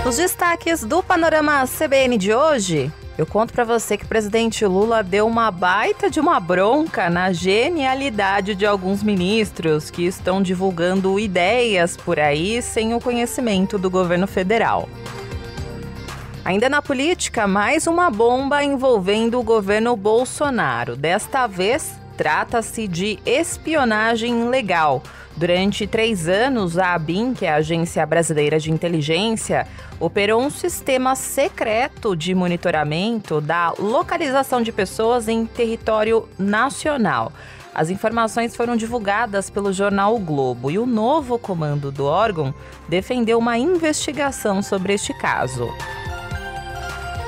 Os destaques do Panorama CBN de hoje, eu conto para você que o presidente Lula deu uma baita de uma bronca na genialidade de alguns ministros que estão divulgando ideias por aí sem o conhecimento do governo federal. Ainda na política, mais uma bomba envolvendo o governo Bolsonaro. Desta vez, trata-se de espionagem ilegal. Durante 3 anos, a ABIN, que é a Agência Brasileira de Inteligência, operou um sistema secreto de monitoramento da localização de pessoas em território nacional. As informações foram divulgadas pelo jornal O Globo e o novo comando do órgão defendeu uma investigação sobre este caso.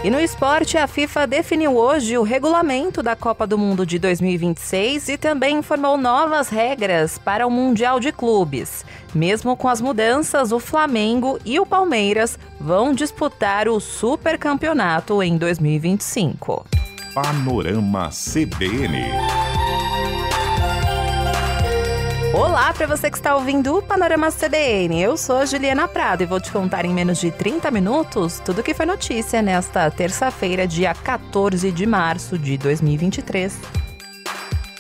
E no esporte, a FIFA definiu hoje o regulamento da Copa do Mundo de 2026 e também informou novas regras para o Mundial de Clubes. Mesmo com as mudanças, o Flamengo e o Palmeiras vão disputar o Supercampeonato em 2025. Panorama CBN. Olá para você que está ouvindo o Panorama CBN. Eu sou a Juliana Prado e vou te contar em menos de 30 minutos tudo o que foi notícia nesta terça-feira, dia 14 de março de 2023.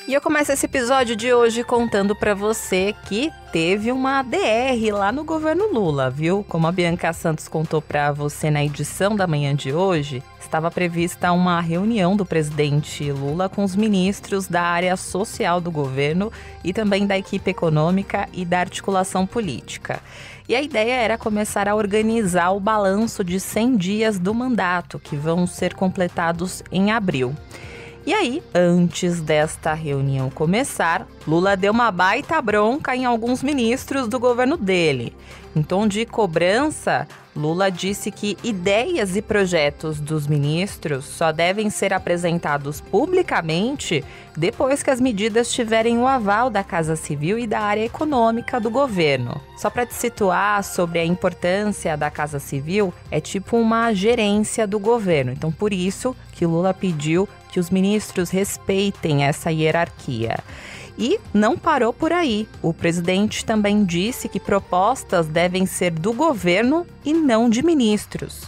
E eu começo esse episódio de hoje contando para você que teve uma DR lá no governo Lula, viu? Como a Bianca Santos contou para você na edição da manhã de hoje, estava prevista uma reunião do presidente Lula com os ministros da área social do governo e também da equipe econômica e da articulação política. E a ideia era começar a organizar o balanço de 100 dias do mandato, que vão ser completados em abril. E aí, antes desta reunião começar, Lula deu uma baita bronca em alguns ministros do governo dele. Em tom de cobrança, Lula disse que ideias e projetos dos ministros só devem ser apresentados publicamente depois que as medidas tiverem o aval da Casa Civil e da área econômica do governo. Só para te situar sobre a importância da Casa Civil, é tipo uma gerência do governo. Então, por isso que Lula pediu que os ministros respeitem essa hierarquia. E não parou por aí. O presidente também disse que propostas devem ser do governo e não de ministros.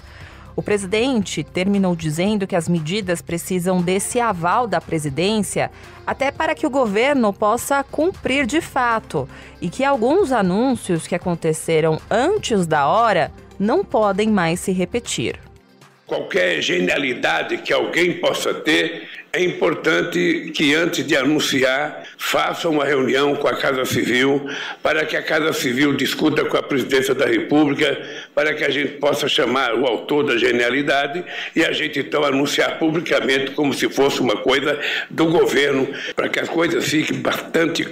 O presidente terminou dizendo que as medidas precisam desse aval da presidência até para que o governo possa cumprir de fato e que alguns anúncios que aconteceram antes da hora não podem mais se repetir. Qualquer genialidade que alguém possa ter, é importante que antes de anunciar, faça uma reunião com a Casa Civil, para que a Casa Civil discuta com a Presidência da República, para que a gente possa chamar o autor da genialidade e a gente então anunciar publicamente como se fosse uma coisa do governo, para que as coisas fiquem bastante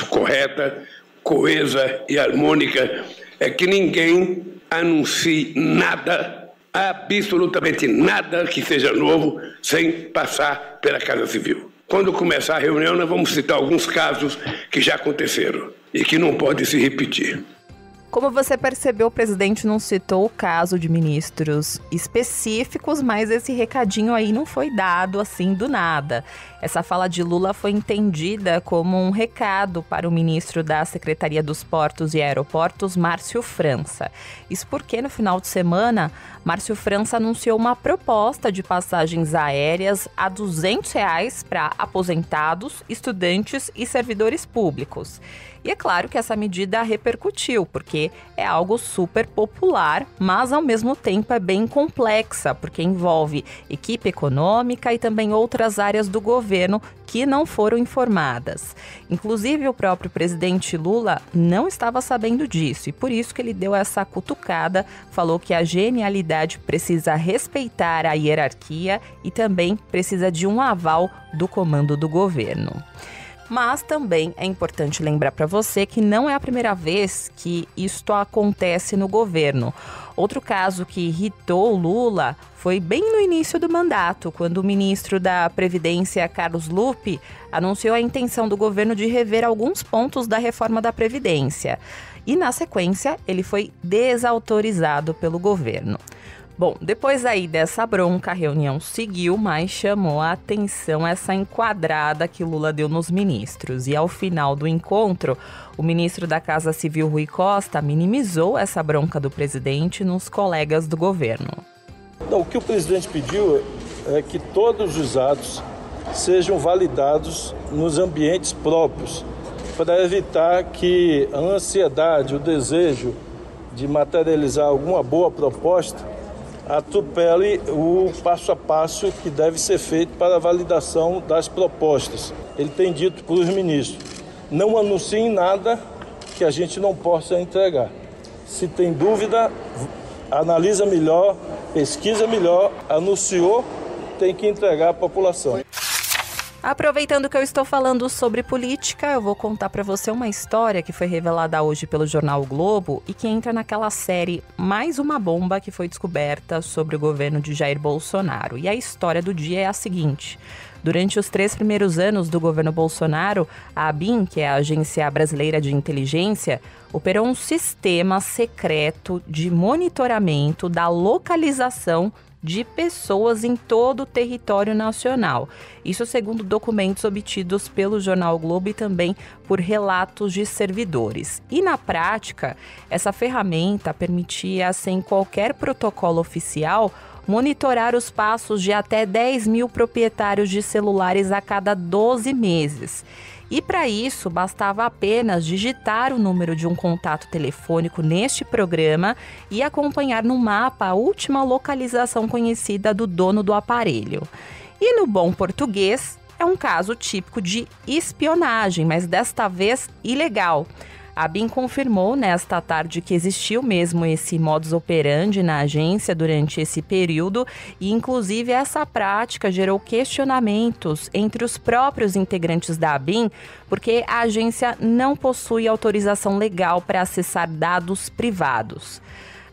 corretas, coesa e harmônica, é que ninguém anuncie nada, absolutamente nada que seja novo, sem passar pela Casa Civil. Quando começar a reunião, nós vamos citar alguns casos que já aconteceram e que não podem se repetir. Como você percebeu, o presidente não citou o caso de ministros específicos, mas esse recadinho aí não foi dado assim do nada. Essa fala de Lula foi entendida como um recado para o ministro da Secretaria dos Portos e Aeroportos, Márcio França. Isso porque no final de semana, Márcio França anunciou uma proposta de passagens aéreas a R$ 200 para aposentados, estudantes e servidores públicos. E é claro que essa medida repercutiu, porque é algo super popular, mas ao mesmo tempo é bem complexa, porque envolve equipe econômica e também outras áreas do governo que não foram informadas. Inclusive, o próprio presidente Lula não estava sabendo disso e por isso que ele deu essa cutucada, falou que a genialidade precisa respeitar a hierarquia e também precisa de um aval do comando do governo. Mas também é importante lembrar para você que não é a primeira vez que isto acontece no governo. Outro caso que irritou Lula foi bem no início do mandato, quando o ministro da Previdência, Carlos Lupe, anunciou a intenção do governo de rever alguns pontos da reforma da Previdência. E, na sequência, ele foi desautorizado pelo governo. Bom, depois aí dessa bronca, a reunião seguiu, mas chamou a atenção essa enquadrada que Lula deu nos ministros. E ao final do encontro, o ministro da Casa Civil, Rui Costa, minimizou essa bronca do presidente nos colegas do governo. Então, o que o presidente pediu é que todos os atos sejam validados nos ambientes próprios, para evitar que a ansiedade, o desejo de materializar alguma boa proposta atropele o passo a passo que deve ser feito para a validação das propostas. Ele tem dito para os ministros, não anunciem nada que a gente não possa entregar. Se tem dúvida, analisa melhor, pesquisa melhor, anunciou, tem que entregar à população. Aproveitando que eu estou falando sobre política, eu vou contar para você uma história que foi revelada hoje pelo jornal o Globo e que entra naquela série Mais uma Bomba que foi descoberta sobre o governo de Jair Bolsonaro. E a história do dia é a seguinte: durante os 3 primeiros anos do governo Bolsonaro, a ABIN, que é a Agência Brasileira de Inteligência, operou um sistema secreto de monitoramento da localização de pessoas em todo o território nacional. Isso segundo documentos obtidos pelo jornal o Globo e também por relatos de servidores. E na prática, essa ferramenta permitia, sem qualquer protocolo oficial, monitorar os passos de até 10 mil proprietários de celulares a cada 12 meses. E para isso, bastava apenas digitar o número de um contato telefônico neste programa e acompanhar no mapa a última localização conhecida do dono do aparelho. E no bom português, é um caso típico de espionagem, mas desta vez ilegal. A ABIN confirmou nesta tarde que existiu mesmo esse modus operandi na agência durante esse período e, inclusive, essa prática gerou questionamentos entre os próprios integrantes da ABIN, porque a agência não possui autorização legal para acessar dados privados.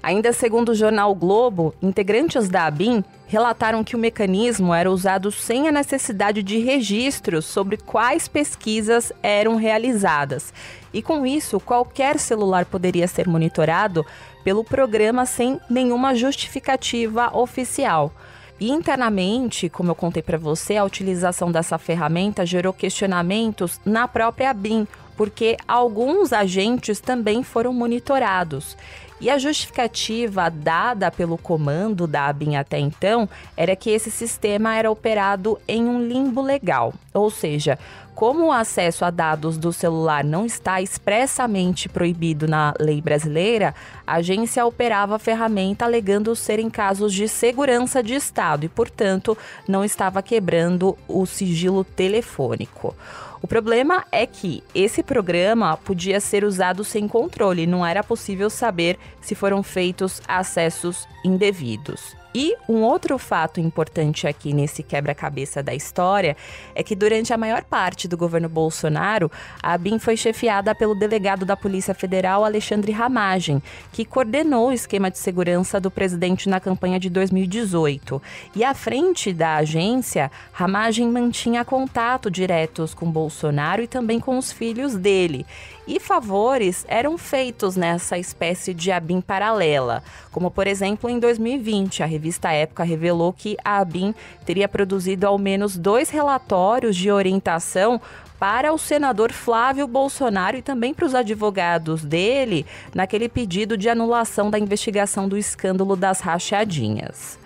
Ainda segundo o jornal o Globo, integrantes da ABIN relataram que o mecanismo era usado sem a necessidade de registros sobre quais pesquisas eram realizadas. E com isso, qualquer celular poderia ser monitorado pelo programa sem nenhuma justificativa oficial. E internamente, como eu contei para você, a utilização dessa ferramenta gerou questionamentos na própria ABIN, porque alguns agentes também foram monitorados. E a justificativa dada pelo comando da ABIN até então era que esse sistema era operado em um limbo legal, ou seja, como o acesso a dados do celular não está expressamente proibido na lei brasileira, a agência operava a ferramenta alegando ser em casos de segurança de Estado e, portanto, não estava quebrando o sigilo telefônico. O problema é que esse programa podia ser usado sem controle, não era possível saber se foram feitos acessos indevidos. E um outro fato importante aqui nesse quebra-cabeça da história é que durante a maior parte do governo Bolsonaro, a ABIN foi chefiada pelo delegado da Polícia Federal, Alexandre Ramagem, que coordenou o esquema de segurança do presidente na campanha de 2018. E à frente da agência, Ramagem mantinha contato diretos com Bolsonaro e também com os filhos dele. E favores eram feitos nessa espécie de ABIN paralela, como por exemplo em 2020, a revista Época revelou que a ABIN teria produzido ao menos 2 relatórios de orientação para o senador Flávio Bolsonaro e também para os advogados dele naquele pedido de anulação da investigação do escândalo das rachadinhas.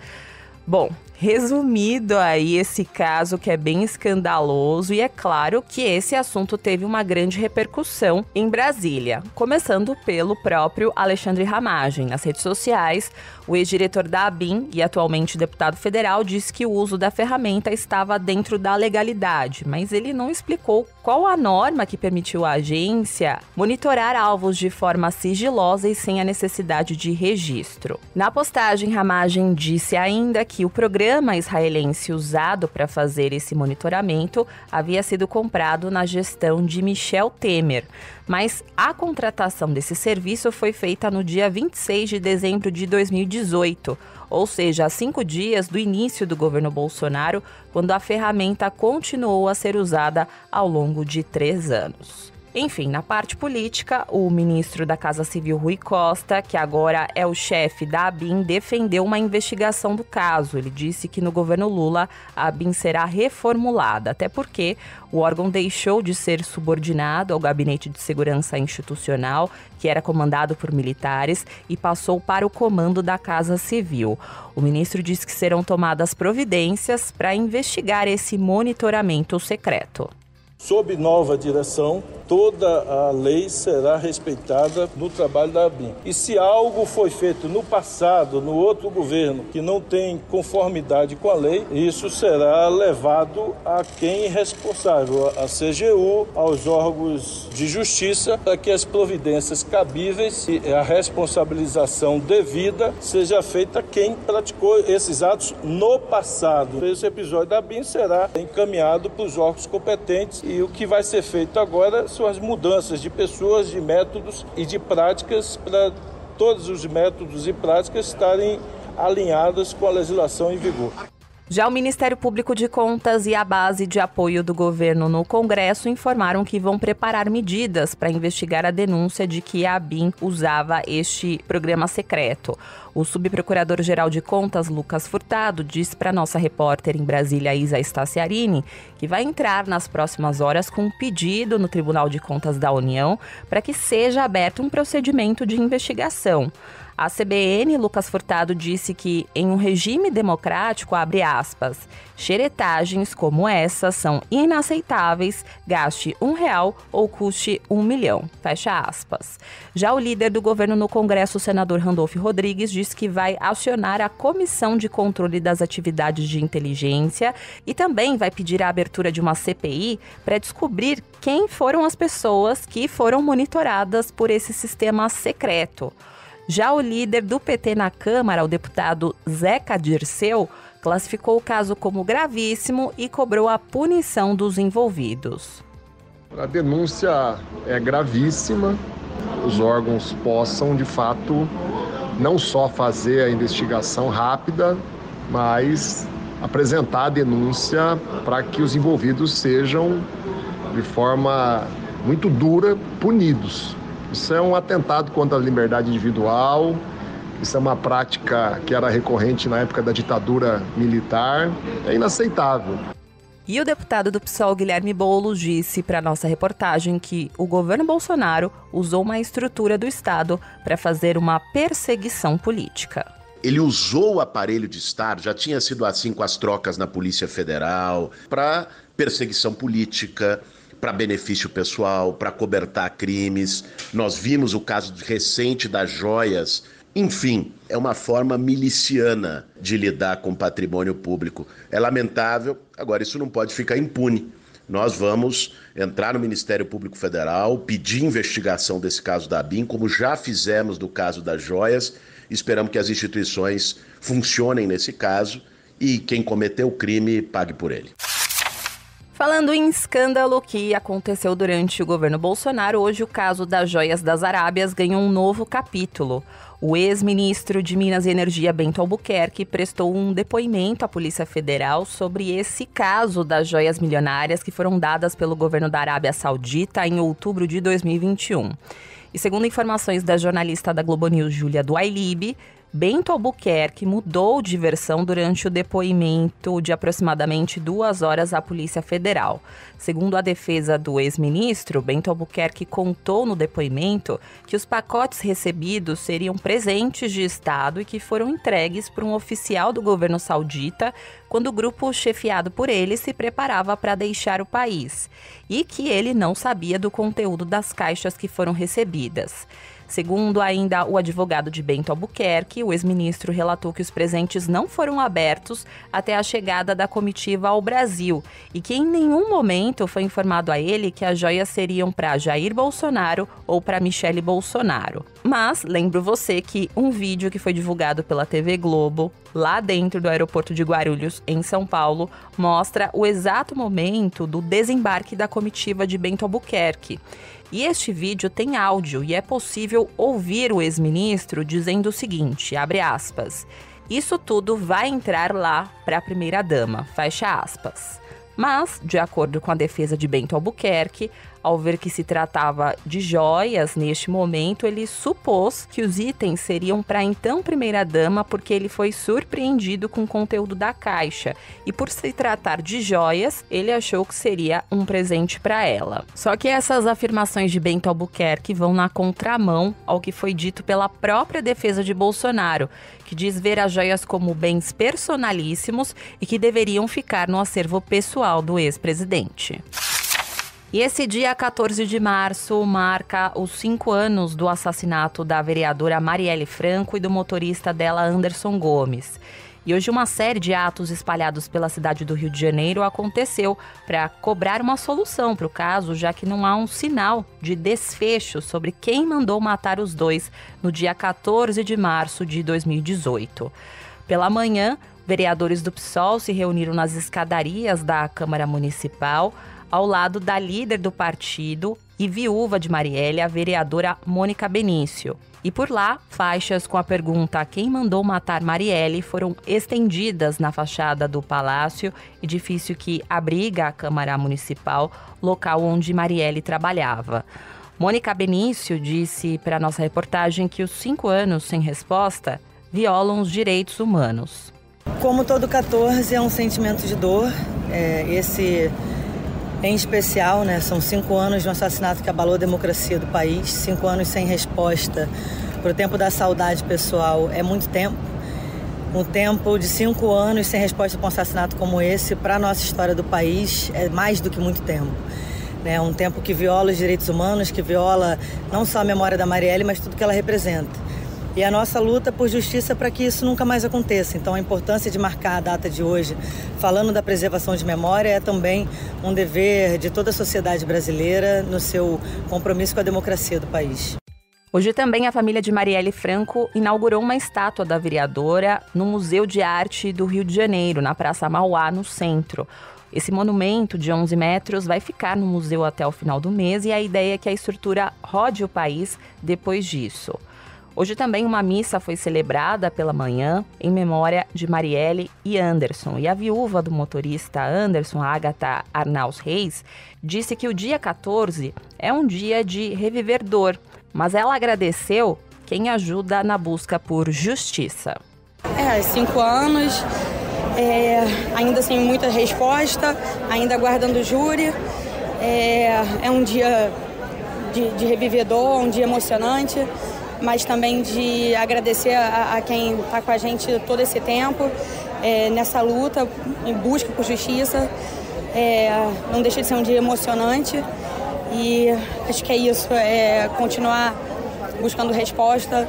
Bom, resumido aí esse caso que é bem escandaloso, e é claro que esse assunto teve uma grande repercussão em Brasília, começando pelo próprio Alexandre Ramagem. Nas redes sociais, o ex-diretor da ABIN e atualmente deputado federal disse que o uso da ferramenta estava dentro da legalidade, mas ele não explicou qual a norma que permitiu à agência monitorar alvos de forma sigilosa e sem a necessidade de registro. Na postagem, Ramagem disse ainda que o programa israelense usado para fazer esse monitoramento havia sido comprado na gestão de Michel Temer, mas a contratação desse serviço foi feita no dia 26 de dezembro de 2018, ou seja, há 5 dias do início do governo Bolsonaro, quando a ferramenta continuou a ser usada ao longo de 3 anos. Enfim, na parte política, o ministro da Casa Civil, Rui Costa, que agora é o chefe da ABIN, defendeu uma investigação do caso. Ele disse que no governo Lula, a ABIN será reformulada, até porque o órgão deixou de ser subordinado ao Gabinete de Segurança Institucional, que era comandado por militares, e passou para o comando da Casa Civil. O ministro disse que serão tomadas providências para investigar esse monitoramento secreto. Sob nova direção, toda a lei será respeitada no trabalho da ABIN. E se algo foi feito no passado, no outro governo, que não tem conformidade com a lei, isso será levado a quem é responsável, a CGU, aos órgãos de justiça, para que as providências cabíveis e a responsabilização devida seja feita a quem praticou esses atos no passado. Esse episódio da ABIN será encaminhado para os órgãos competentes e o que vai ser feito agora são as mudanças de pessoas, de métodos e de práticas para todos os métodos e práticas estarem alinhadas com a legislação em vigor. Já o Ministério Público de Contas e a base de apoio do governo no Congresso informaram que vão preparar medidas para investigar a denúncia de que a ABIN usava este programa secreto. O subprocurador-geral de Contas, Lucas Furtado, disse para nossa repórter em Brasília, Isa Staciarini, que vai entrar nas próximas horas com um pedido no Tribunal de Contas da União para que seja aberto um procedimento de investigação. A CBN, Lucas Furtado, disse que em um regime democrático, abre aspas, xeretagens como essa são inaceitáveis, gaste R$1 ou custe R$1 milhão, fecha aspas. Já o líder do governo no Congresso, o senador Randolfo Rodrigues, disse que vai acionar a Comissão de Controle das Atividades de Inteligência e também vai pedir a abertura de uma CPI para descobrir quem foram as pessoas que foram monitoradas por esse sistema secreto. Já o líder do PT na Câmara, o deputado Zeca Dirceu, classificou o caso como gravíssimo e cobrou a punição dos envolvidos. A denúncia é gravíssima. Os órgãos possam, de fato, não só fazer a investigação rápida, mas apresentar a denúncia para que os envolvidos sejam, de forma muito dura, punidos. Isso é um atentado contra a liberdade individual, isso é uma prática que era recorrente na época da ditadura militar, é inaceitável. E o deputado do PSOL, Guilherme Boulos, disse para nossa reportagem que o governo Bolsonaro usou uma estrutura do Estado para fazer uma perseguição política. Ele usou o aparelho de Estado, já tinha sido assim com as trocas na Polícia Federal, para perseguição política, para benefício pessoal, para cobertar crimes. Nós vimos o caso recente das joias. Enfim, é uma forma miliciana de lidar com patrimônio público. É lamentável, agora isso não pode ficar impune. Nós vamos entrar no Ministério Público Federal, pedir investigação desse caso da ABIN, como já fizemos do caso das joias. Esperamos que as instituições funcionem nesse caso e quem cometeu o crime pague por ele. Falando em escândalo que aconteceu durante o governo Bolsonaro, hoje o caso das joias das Arábias ganhou um novo capítulo. O ex-ministro de Minas e Energia, Bento Albuquerque, prestou um depoimento à Polícia Federal sobre esse caso das joias milionárias que foram dadas pelo governo da Arábia Saudita em outubro de 2021. E segundo informações da jornalista da Globo News, Júlia Duailib, Bento Albuquerque mudou de versão durante o depoimento de aproximadamente 2 horas à Polícia Federal. Segundo a defesa do ex-ministro, Bento Albuquerque contou no depoimento que os pacotes recebidos seriam presentes de Estado e que foram entregues por um oficial do governo saudita quando o grupo chefiado por ele se preparava para deixar o país, e que ele não sabia do conteúdo das caixas que foram recebidas. Segundo ainda o advogado de Bento Albuquerque, o ex-ministro relatou que os presentes não foram abertos até a chegada da comitiva ao Brasil e que em nenhum momento foi informado a ele que as joias seriam para Jair Bolsonaro ou para Michele Bolsonaro. Mas lembro você que um vídeo que foi divulgado pela TV Globo, lá dentro do aeroporto de Guarulhos, em São Paulo, mostra o exato momento do desembarque da comitiva de Bento Albuquerque. E este vídeo tem áudio e é possível ouvir o ex-ministro dizendo o seguinte, abre aspas, isso tudo vai entrar lá para a primeira-dama, fecha aspas. Mas, de acordo com a defesa de Bento Albuquerque, Ao ver que se tratava de joias, neste momento, ele supôs que os itens seriam para a então primeira-dama porque ele foi surpreendido com o conteúdo da caixa. E por se tratar de joias, ele achou que seria um presente para ela. Só que essas afirmações de Bento Albuquerque vão na contramão ao que foi dito pela própria defesa de Bolsonaro, que diz ver as joias como bens personalíssimos e que deveriam ficar no acervo pessoal do ex-presidente. E esse dia 14 de março marca os 5 anos do assassinato da vereadora Marielle Franco e do motorista dela, Anderson Gomes. E hoje uma série de atos espalhados pela cidade do Rio de Janeiro aconteceu para cobrar uma solução para o caso, já que não há um sinal de desfecho sobre quem mandou matar os dois no dia 14 de março de 2018. Pela manhã, vereadores do PSOL se reuniram nas escadarias da Câmara Municipal, ao lado da líder do partido e viúva de Marielle, a vereadora Mônica Benício. E por lá, faixas com a pergunta quem mandou matar Marielle foram estendidas na fachada do palácio, edifício que abriga a Câmara Municipal, local onde Marielle trabalhava. Mônica Benício disse para a nossa reportagem que os 5 anos sem resposta violam os direitos humanos. Como todo 14, é um sentimento de dor. Esse em especial, né? São 5 anos de um assassinato que abalou a democracia do país, 5 anos sem resposta. Para o tempo da saudade pessoal é muito tempo. Um tempo de 5 anos sem resposta para um assassinato como esse, para a nossa história do país, é mais do que muito tempo. É um tempo que viola os direitos humanos, que viola não só a memória da Marielle, mas tudo que ela representa. E a nossa luta por justiça para que isso nunca mais aconteça. Então a importância de marcar a data de hoje, falando da preservação de memória, é também um dever de toda a sociedade brasileira no seu compromisso com a democracia do país. Hoje também a família de Marielle Franco inaugurou uma estátua da vereadora no Museu de Arte do Rio de Janeiro, na Praça Mauá, no centro. Esse monumento de 11 metros vai ficar no museu até o final do mês e a ideia é que a estrutura rode o país depois disso. Hoje também uma missa foi celebrada pela manhã em memória de Marielle e Anderson. E a viúva do motorista Anderson, Agatha Arnaus Reis, disse que o dia 14 é um dia de reviver dor, mas ela agradeceu quem ajuda na busca por justiça. 5 anos, ainda sem muita resposta, ainda aguardando o júri. É um dia de reviver dor, um dia emocionante, mas também de agradecer a quem está com a gente todo esse tempo, nessa luta, em busca por justiça. Não deixa de ser um dia emocionante e acho que é isso, continuar buscando resposta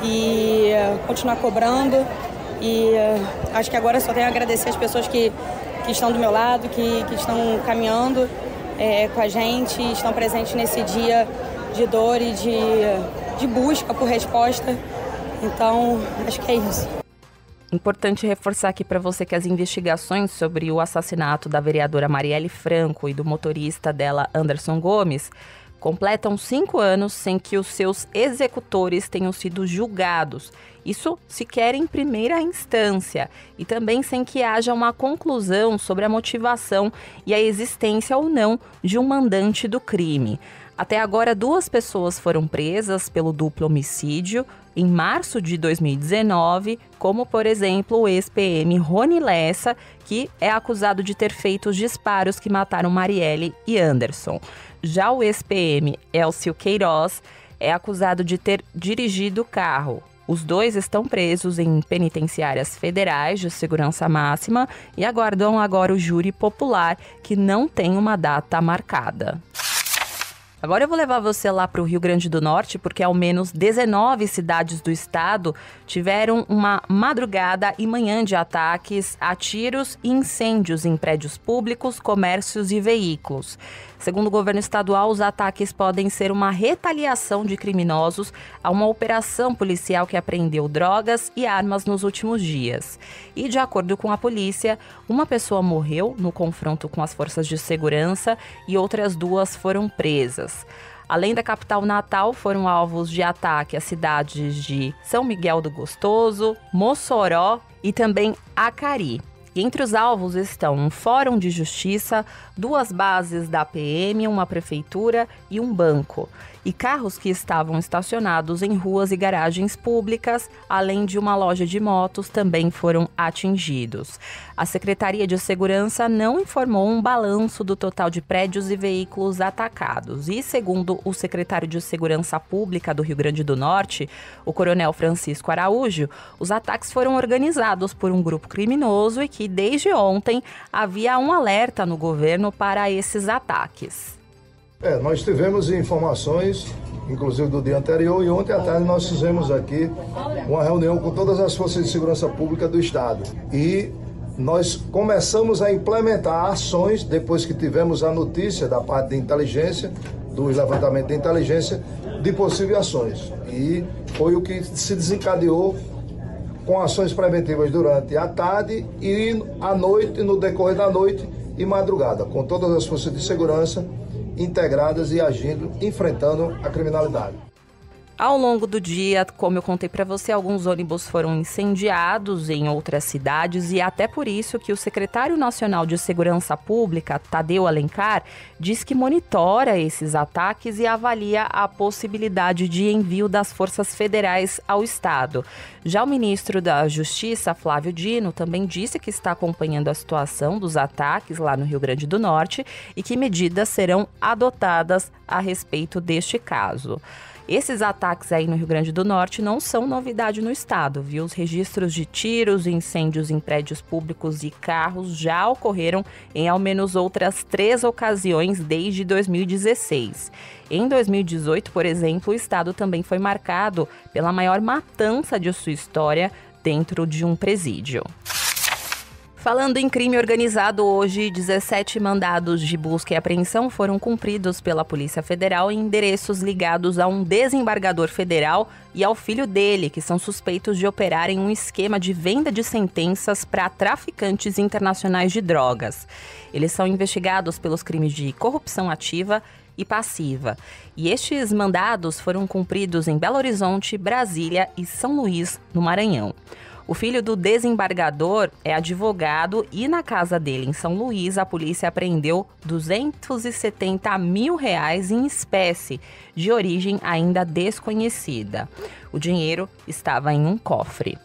e continuar cobrando. E acho que agora só tenho a agradecer as pessoas que estão do meu lado, que estão caminhando com a gente, estão presentes nesse dia de dor e de busca por resposta. Então, acho que é isso. Importante reforçar aqui para você que as investigações sobre o assassinato da vereadora Marielle Franco e do motorista dela, Anderson Gomes, completam 5 anos sem que os seus executores tenham sido julgados. Isso sequer em primeira instância. E também sem que haja uma conclusão sobre a motivação e a existência ou não de um mandante do crime. Até agora, 2 pessoas foram presas pelo duplo homicídio em março de 2019, como, por exemplo, o ex-PM Rony Lessa, que é acusado de ter feito os disparos que mataram Marielle e Anderson. Já o ex-PM Elcio Queiroz é acusado de ter dirigido o carro. Os 2 estão presos em penitenciárias federais de segurança máxima e aguardam agora o júri popular, que não tem uma data marcada. Agora eu vou levar você lá para o Rio Grande do Norte, porque ao menos 19 cidades do estado tiveram uma madrugada e manhã de ataques a tiros e incêndios em prédios públicos, comércios e veículos. Segundo o governo estadual, os ataques podem ser uma retaliação de criminosos a uma operação policial que apreendeu drogas e armas nos últimos dias. E, de acordo com a polícia, uma pessoa morreu no confronto com as forças de segurança e outras 2 foram presas. Além da capital natal, foram alvos de ataque as cidades de São Miguel do Gostoso, Mossoró e também Acari. E entre os alvos estão um fórum de justiça, 2 bases da PM, uma prefeitura e um banco. E carros que estavam estacionados em ruas e garagens públicas, além de uma loja de motos, também foram atingidos. A Secretaria de Segurança não informou um balanço do total de prédios e veículos atacados. E, segundo o secretário de Segurança Pública do Rio Grande do Norte, o coronel Francisco Araújo, os ataques foram organizados por um grupo criminoso e que, desde ontem, havia um alerta no governo para esses ataques. Nós tivemos informações, inclusive do dia anterior, e ontem à tarde nós fizemos aqui uma reunião com todas as forças de segurança pública do Estado. E nós começamos a implementar ações, depois que tivemos a notícia da parte de inteligência, dos levantamentos de inteligência, de possíveis ações. E foi o que se desencadeou com ações preventivas durante a tarde e à noite, no decorrer da noite e madrugada, com todas as forças de segurança integradas e agindo, enfrentando a criminalidade. Ao longo do dia, como eu contei para você, alguns ônibus foram incendiados em outras cidades e até por isso que o secretário nacional de Segurança Pública, Tadeu Alencar, diz que monitora esses ataques e avalia a possibilidade de envio das forças federais ao estado. Já o ministro da Justiça, Flávio Dino, também disse que está acompanhando a situação dos ataques lá no Rio Grande do Norte e que medidas serão adotadas a respeito deste caso. Esses ataques aí no Rio Grande do Norte não são novidade no estado, viu? Os registros de tiros e incêndios em prédios públicos e carros já ocorreram em ao menos outras 3 ocasiões desde 2016. Em 2018, por exemplo, o estado também foi marcado pela maior matança de sua história dentro de um presídio. Falando em crime organizado, hoje 17 mandados de busca e apreensão foram cumpridos pela Polícia Federal em endereços ligados a um desembargador federal e ao filho dele, que são suspeitos de operarem um esquema de venda de sentenças para traficantes internacionais de drogas. Eles são investigados pelos crimes de corrupção ativa e passiva. E estes mandados foram cumpridos em Belo Horizonte, Brasília e São Luís, no Maranhão. O filho do desembargador é advogado e na casa dele, em São Luís, a polícia apreendeu R$270 mil em espécie, de origem ainda desconhecida. O dinheiro estava em um cofre.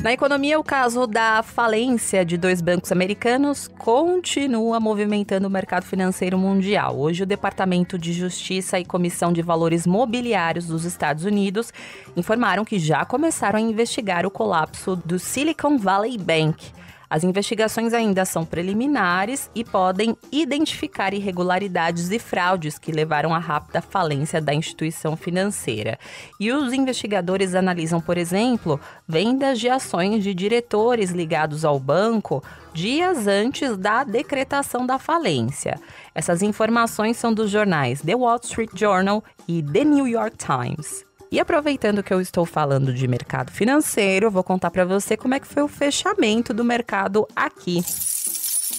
Na economia, o caso da falência de 2 bancos americanos continua movimentando o mercado financeiro mundial. Hoje, o Departamento de Justiça e Comissão de Valores Mobiliários dos Estados Unidos informaram que já começaram a investigar o colapso do Silicon Valley Bank. As investigações ainda são preliminares e podem identificar irregularidades e fraudes que levaram à rápida falência da instituição financeira. E os investigadores analisam, por exemplo, vendas de ações de diretores ligados ao banco dias antes da decretação da falência. Essas informações são dos jornais The Wall Street Journal e The New York Times. E aproveitando que eu estou falando de mercado financeiro, eu vou contar para você como é que foi o fechamento do mercado aqui.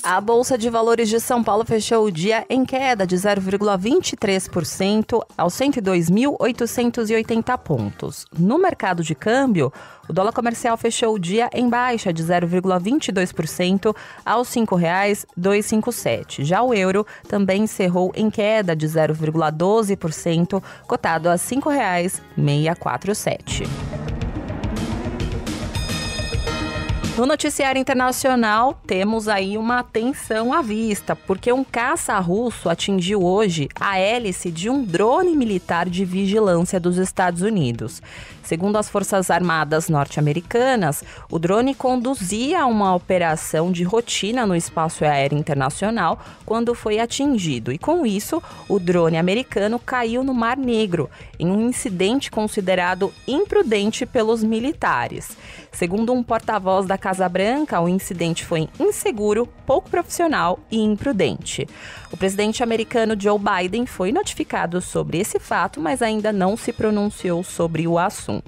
A Bolsa de Valores de São Paulo fechou o dia em queda de 0,23% aos 102.880 pontos. No mercado de câmbio, o dólar comercial fechou o dia em baixa de 0,22% aos R$ 5,257. Já o euro também encerrou em queda de 0,12%, cotado a R$ 5,647. No noticiário internacional, temos aí uma tensão à vista, porque um caça russo atingiu hoje a hélice de um drone militar de vigilância dos Estados Unidos. Segundo as Forças Armadas norte-americanas, o drone conduzia uma operação de rotina no espaço aéreo internacional quando foi atingido. E com isso, o drone americano caiu no Mar Negro, em um incidente considerado imprudente pelos militares. Segundo um porta-voz da Casa Branca, o incidente foi inseguro, pouco profissional e imprudente. O presidente americano Joe Biden foi notificado sobre esse fato, mas ainda não se pronunciou sobre o assunto.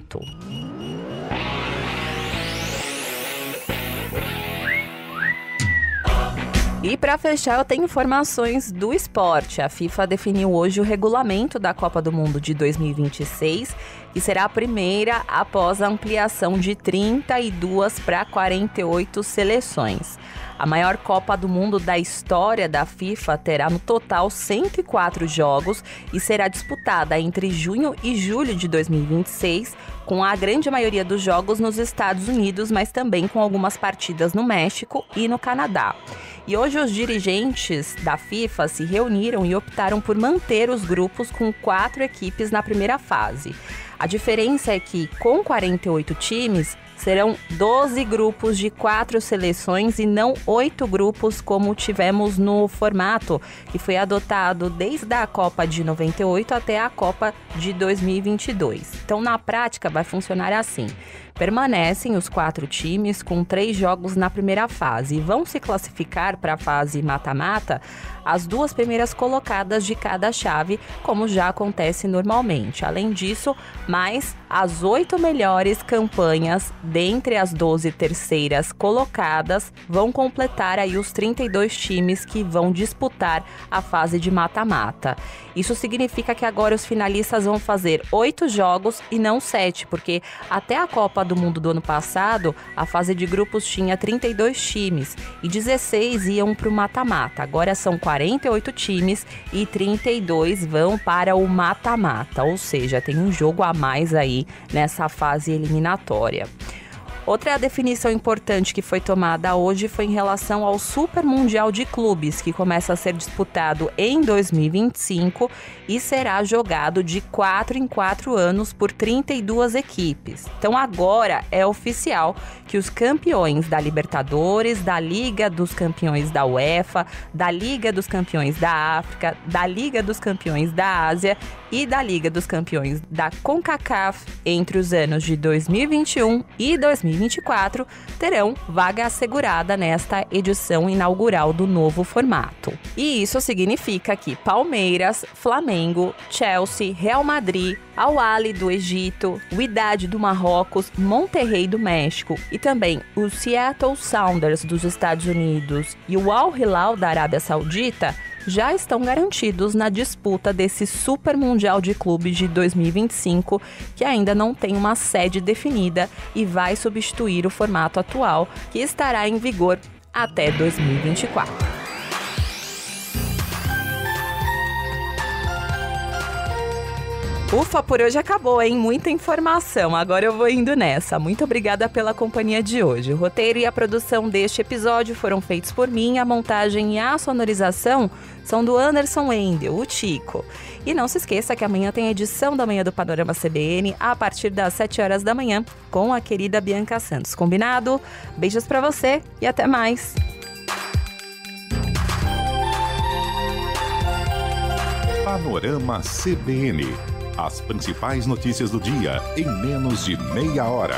E para fechar, eu tenho informações do esporte. A FIFA definiu hoje o regulamento da Copa do Mundo de 2026, que será a primeira após a ampliação de 32 para 48 seleções. A maior Copa do Mundo da história da FIFA terá no total 104 jogos e será disputada entre junho e julho de 2026, com a grande maioria dos jogos nos Estados Unidos, mas também com algumas partidas no México e no Canadá. E hoje os dirigentes da FIFA se reuniram e optaram por manter os grupos com 4 equipes na primeira fase. A diferença é que, com 48 times, serão 12 grupos de 4 seleções e não 8 grupos como tivemos no formato que foi adotado desde a Copa de 98 até a Copa de 2022. Então, na prática, vai funcionar assim. Permanecem os 4 times com 3 jogos na primeira fase e vão se classificar para a fase mata-mata as 2 primeiras colocadas de cada chave, como já acontece normalmente. Além disso, mais as 8 melhores campanhas dentre as 12 terceiras colocadas vão completar aí os 32 times que vão disputar a fase de mata-mata. Isso significa que agora os finalistas vão fazer 8 jogos e não 7, porque até a Copa do Mundo do ano passado, a fase de grupos tinha 32 times e 16 iam para o mata-mata. Agora são 48 times e 32 vão para o mata-mata, ou seja, tem um jogo a mais aí nessa fase eliminatória. Outra definição importante que foi tomada hoje foi em relação ao Super Mundial de Clubes, que começa a ser disputado em 2025 e será jogado de 4 em 4 anos por 32 equipes. Então agora é oficial que os campeões da Libertadores, da Liga dos Campeões da UEFA, da Liga dos Campeões da África, da Liga dos Campeões da Ásia e da Liga dos Campeões da CONCACAF entre os anos de 2021 e 2024 terão vaga assegurada nesta edição inaugural do novo formato. E isso significa que Palmeiras, Flamengo, Chelsea, Real Madrid, Al Ahly do Egito, Wydad do Marrocos, Monterrey do México e também o Seattle Sounders dos Estados Unidos e o Al Hilal da Arábia Saudita já estão garantidos na disputa desse Super Mundial de Clubes de 2025, que ainda não tem uma sede definida e vai substituir o formato atual, que estará em vigor até 2024. Ufa, por hoje acabou, hein? Muita informação. Agora eu vou indo nessa. Muito obrigada pela companhia de hoje. O roteiro e a produção deste episódio foram feitos por mim. A montagem e a sonorização são do Anderson Wendel, o Tico. E não se esqueça que amanhã tem a edição da manhã do Panorama CBN a partir das 7 horas da manhã com a querida Bianca Santos. Combinado? Beijos pra você e até mais. Panorama CBN. As principais notícias do dia em menos de meia hora.